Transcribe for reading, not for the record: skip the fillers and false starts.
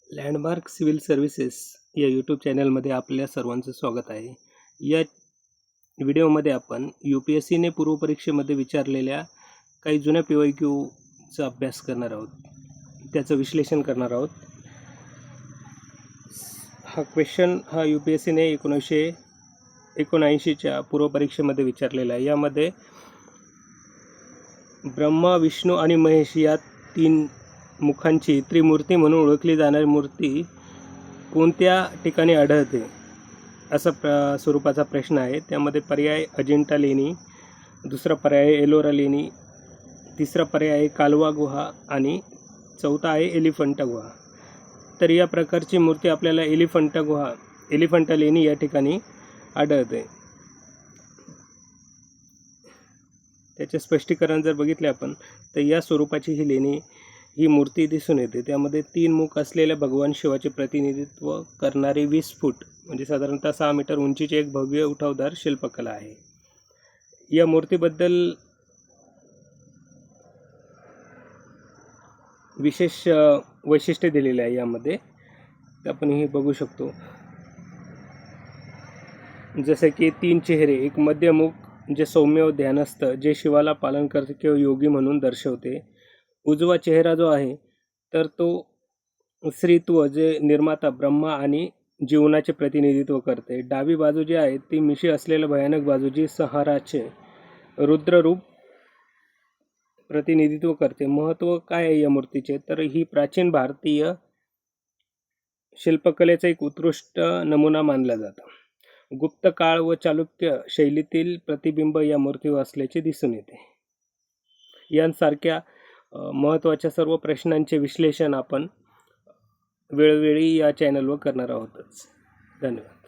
Landmark civil services या YouTube चॅनलमध्ये आपल्या सर्वांचं स्वागत आहे. या व्हिडिओमध्ये आपण UPSCने पूर्वपरीक्षेमध्ये विचारलेल्या काही जुन्या PYQचा अभ्यास करणार आहोत, त्याचं विश्लेषण करणार आहोत. हा क्वेश्चन UPSCने 1979च्या पूर्वपरीक्षेमध्ये विचारलेला आहे. यामध्ये ब्रह्मा, विष्णू आणि महेश या तीन मुखांची त्रिमूर्ती म्हणून ओळखली जाणारी मूर्ती कोणत्या ठिकाणी आढळते असा स्वरूपाचा प्रश्न आहे. त्यामध्ये पर्याय अजिंठा लेणी, दुसरा पर्याय एलोरा लेणी, तिसरा पर्याय आहे कालवा गुहा आणि चौथा आहे एलिफंटा गुहा. तर या प्रकारची मूर्ती आपल्याला एलिफंटा लेणी या ठिकाणी आढळते. त्याचे स्पष्टीकरण जर बघितले आपण तर या स्वरूपाची ही मूर्ती दिसून येते. त्यामध्ये 3 मुख असलेल्या भगवान शिवाचे प्रतिनिधित्व करणारी 20 फूट म्हणजे साधारणतः 6 मीटर उंचीची एक भव्य उठावदार शिल्पकला आहे. या मूर्तीबद्दल विशेष वैशिष्ट्य दिलेले आहे. यामध्ये आपण हे बघू शकतो, जसे की 3 चेहरे, एक मध्यमुख जे सौम्य व ध्यानस्थ जे शिवाला पालन करते किंवा योगी म्हणून दर्शवते. उजवा चेहरा जो आहे तर तो स्त्रीत्व जे निर्माता ब्रह्मा आणि जीवनाचे प्रतिनिधित्व करते. डावी बाजू जी आहे ती मिशी असलेल्या भयानक बाजू जी संहाराचे रुद्ररूप प्रतिनिधित्व करते. महत्त्व काय आहे या मूर्तीचे तर ही प्राचीन भारतीय शिल्पकलेचा एक उत्कृष्ट नमुना मानला जातो. गुप्त काळ व चालुक्य शैलीतील प्रतिबिंब या मूर्तीवर असल्याचे दिसून येते. यांसारख्या महत्त्वाच्या सर्व प्रश्नांचे विश्लेषण आपण वेळोवेळी या चॅनलवर करणार आहोतच. धन्यवाद.